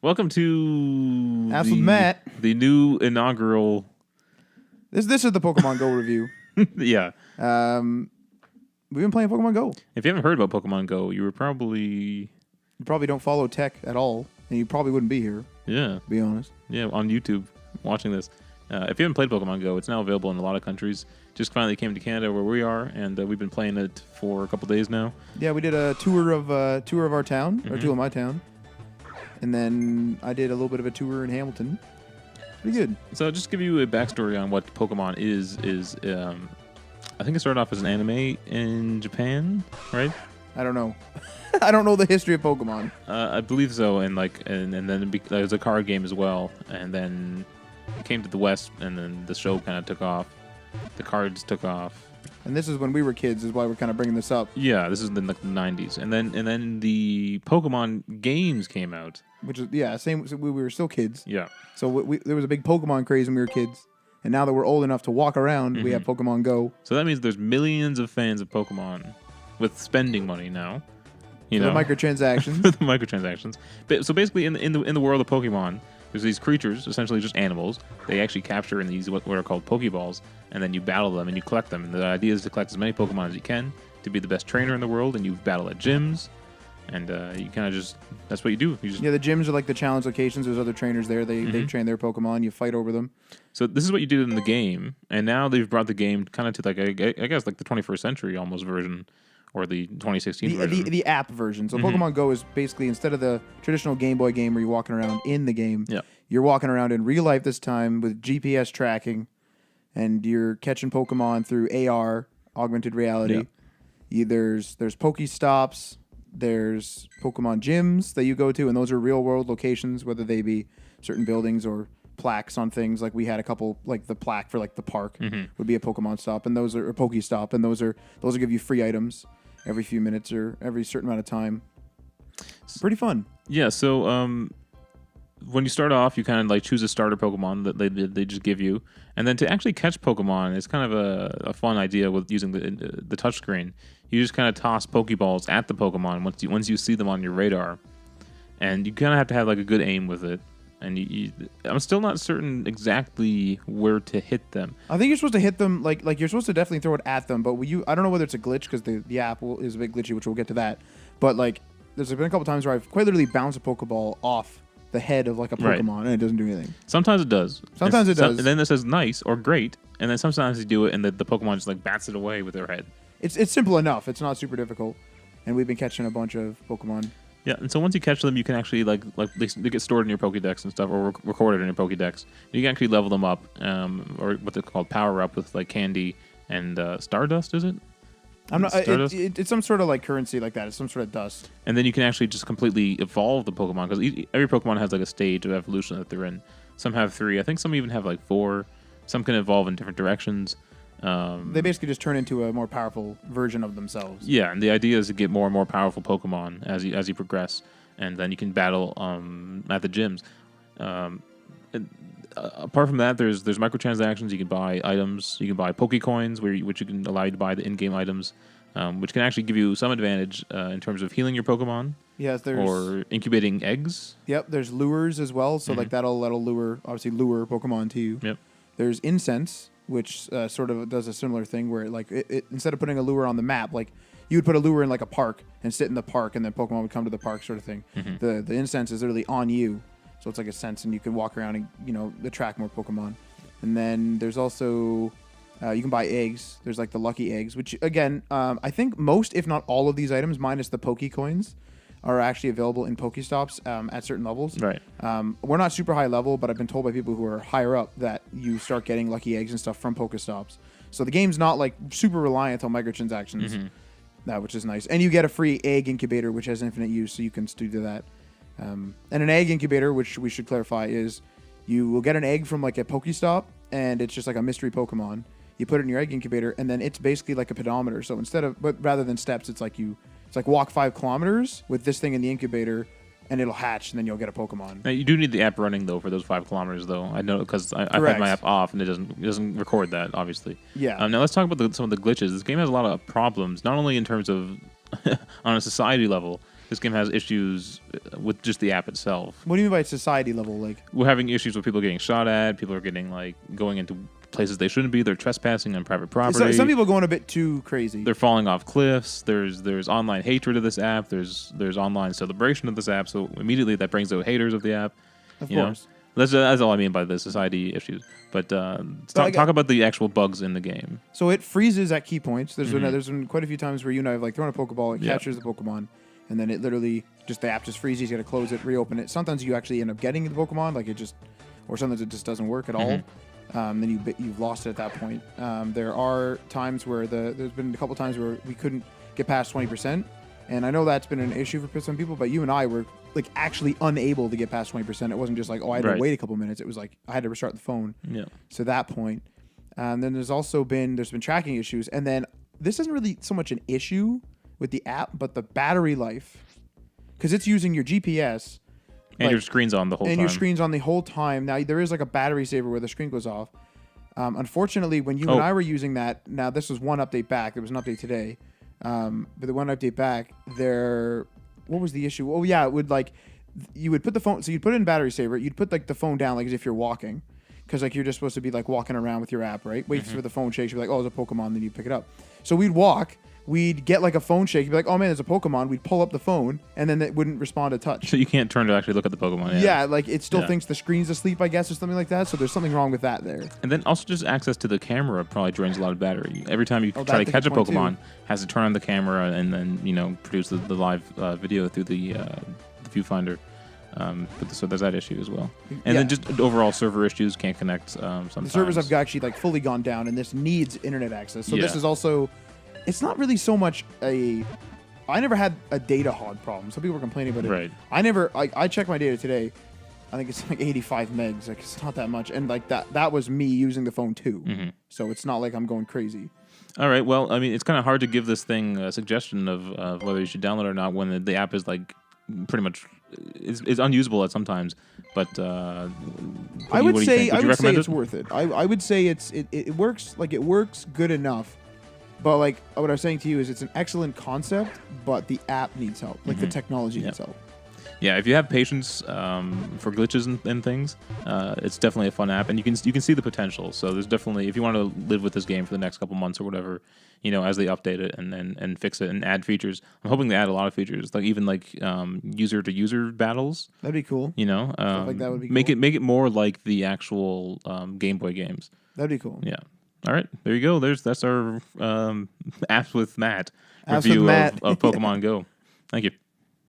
Welcome to Ask with Matt. the new inaugural. This is the Pokemon Go review. Yeah. We've been playing Pokemon Go. If you haven't heard about Pokemon Go, you were probably You probably don't follow tech at all, and you probably wouldn't be here, to be honest. on YouTube watching this. If you haven't played Pokemon Go, it's now available in a lot of countries. Just finally came to Canada where we are, and we've been playing it for a couple days now. Yeah, we did a tour of our town, or two of my town, and then I did a little bit of a tour in Hamilton. Pretty good. So just to give you a backstory on what Pokemon is I think it started off as an anime in Japan, right? I don't know. I don't know the history of Pokemon. I believe so, and then there was a card game as well, and then it came to the West, and then the show kind of took off. The cards took off. And this is when we were kids, is why we're kind of bringing this up. Yeah, this is in the 90s, and then the Pokemon games came out. Which is same. So we were still kids. Yeah. So there was a big Pokemon craze when we were kids, and now that we're old enough to walk around, we have Pokemon Go. So that means there's millions of fans of Pokemon with spending money now. You know, the microtransactions. the microtransactions. So basically, in the world of Pokemon, there's these creatures, essentially just animals. They actually capture in these what are called Pokeballs, and then you battle them and you collect them. And the idea is to collect as many Pokemon as you can to be the best trainer in the world, and you battle at gyms, and you kind of that's what you do. You just, the gyms are like the challenge locations. There's other trainers there. They train their Pokemon. You fight over them. So this is what you did in the game, and now they've brought the game kind of to like I guess like the 21st century almost version, or the 2016 version. The app version. So Pokemon Go is basically, instead of the traditional Game Boy game where you're walking around in the game, you're walking around in real life this time with GPS tracking, and you're catching Pokemon through AR, augmented reality. There's Pokestops, there's Pokemon gyms that you go to, and those are real world locations, whether they be certain buildings or plaques on things. Like we had a couple, like the plaque for like the park would be a Pokemon stop, and those are a Pokestop, and those will give you free items every few minutes or every certain amount of time. It's pretty fun. Yeah, so when you start off, you kind of like choose a starter Pokemon that they just give you, and then to actually catch Pokemon is kind of a fun idea with using the touchscreen. You just kind of toss Pokeballs at the Pokemon once you see them on your radar, and you kind of have to have like a good aim with it. And I'm still not certain exactly where to hit them. I think you're supposed to hit them like you're supposed to definitely throw it at them, but I don't know whether it's a glitch because the app is a bit glitchy, which we'll get to that. But like, there's been a couple times where I've quite literally bounced a Pokeball off the head of like a Pokemon, and it doesn't do anything. Sometimes it does. Sometimes it does. And then it says nice or great, and then sometimes you do it, and the Pokemon just like bats it away with their head. It's simple enough. It's not super difficult, and we've been catching a bunch of Pokemon. Yeah, and so once you catch them, you can actually like they get stored in your Pokédex and stuff, or recorded in your Pokédex. You can actually level them up, or what they're called power up with like candy and Stardust. Is it? I'm not. It's some sort of like currency like that. It's some sort of dust. And then you can actually just completely evolve the Pokemon, because every Pokemon has like a stage of evolution that they're in. Some have 3. I think some even have like 4. Some can evolve in different directions. They basically just turn into a more powerful version of themselves. Yeah, and the idea is to get more and more powerful Pokemon as you progress, and then you can battle at the gyms. Apart from that, there's microtransactions. You can buy items. You can buy Pokecoins, which you can allow you to buy the in-game items, which can actually give you some advantage in terms of healing your Pokemon. Yes, or incubating eggs. Yep, there's lures as well. So like that'll lure Pokemon to you. Yep. There's incense, which sort of does a similar thing where it instead of putting a lure on the map, like you would put a lure in like a park and sit in the park, and then Pokemon would come to the park, sort of thing. The incense is literally on you, so it's like a sense, and you can walk around and attract more Pokemon. And then there's also you can buy eggs. There's like the lucky eggs, which again I think most, if not all, of these items, minus the Pokecoins, are actually available in Pokestops at certain levels. Right. We're not super high level, but I've been told by people who are higher up that you start getting lucky eggs and stuff from Pokestops. So the game's not like super reliant on microtransactions, which is nice. And you get a free egg incubator, which has infinite use, so you can still do that. And an egg incubator, which we should clarify, is you will get an egg from like a Pokestop, and it's just like a mystery Pokemon. You put it in your egg incubator, and then it's basically like a pedometer. So rather than steps, it's like walk 5 kilometers with this thing in the incubator, and it'll hatch, and then you'll get a Pokemon. Now, you do need the app running though for those 5 kilometers, though. I know, because I've had my app off, and it doesn't record that, obviously. Yeah. Now let's talk about some of the glitches. This game has a lot of problems, not only in terms of on a society level, This game has issues with just the app itself. What do you mean by society level? Like, we're having issues with people getting shot at. People are getting like going into places they shouldn't be. They're trespassing on private property. Some people are going a bit too crazy. They're falling off cliffs. There's online hatred of this app. There's online celebration of this app. So immediately that brings out haters of the app. Of course. That's all I mean by the society issues. But talk about the actual bugs in the game. So it freezes at key points. There's been quite a few times where you and I have like thrown a Pokeball, it captures the Pokemon, and then it literally just the app just freezes. You got to close it, reopen it. Sometimes you actually end up getting the Pokemon, like it just, or sometimes it just doesn't work at all. Then you've lost it at that point. There are times where there's been a couple times where we couldn't get past 20%, and I know that's been an issue for some people. But you and I were like actually unable to get past 20%. It wasn't just like, oh, I had to wait a couple minutes. It was like I had to restart the phone. Yeah. So that point. And then there's been tracking issues, and then this isn't really so much an issue with the app, but the battery life, because it's using your GPS. And your screen's on the whole time. And your screen's on the whole time. Now, there is like a battery saver where the screen goes off. Unfortunately, when you and I were using that, now this was one update back. There was an update today. But the one update back, what was the issue? Oh, yeah, it would like, you would put the phone, so you'd put it in battery saver. You'd put like the phone down like as if you're walking. Because like you're just supposed to be like walking around with your app, right? Wait for the phone shake. You'd be like, oh, there's a Pokemon. Then you pick it up. So we'd walk. We'd get like a phone shake. You'd be like, oh man, there's a Pokemon. We'd pull up the phone, and then it wouldn't respond to touch. So you can't turn to actually look at the Pokemon. Yeah, like it still thinks the screen's asleep, I guess, or something like that. So there's something wrong with that there. And then also just access to the camera probably drains a lot of battery. Every time you try to catch a Pokemon, has to turn on the camera and then produce the live video through the viewfinder. So there's that issue as well. And then just overall server issues, can't connect sometimes. The servers have actually like fully gone down, and this needs internet access. So this is also, it's not really so much I never had a data hog problem. Some people were complaining about it. Right. I checked my data today. I think it's like 85 megs. Like it's not that much. And like that was me using the phone too. So it's not like I'm going crazy. All right. Well, I mean, it's kind of hard to give this thing a suggestion of whether you should download it or not when the app is like pretty much is unusable at sometimes. But I would say it's worth it. I would say it works, like it works good enough. But like what I was saying to you is it's an excellent concept, but the app needs help. Like the technology needs help. Yeah, if you have patience for glitches and things, it's definitely a fun app, and you can see the potential. So there's definitely, if you want to live with this game for the next couple months or whatever, as they update it and fix it and add features. I'm hoping they add a lot of features, like even like user to user battles. That'd be cool. Stuff like that would be make cool. it more like the actual Game Boy games. That'd be cool. Yeah. All right, there you go. That's our apps with Matt Apps review with Matt. of Pokemon Go. Thank you.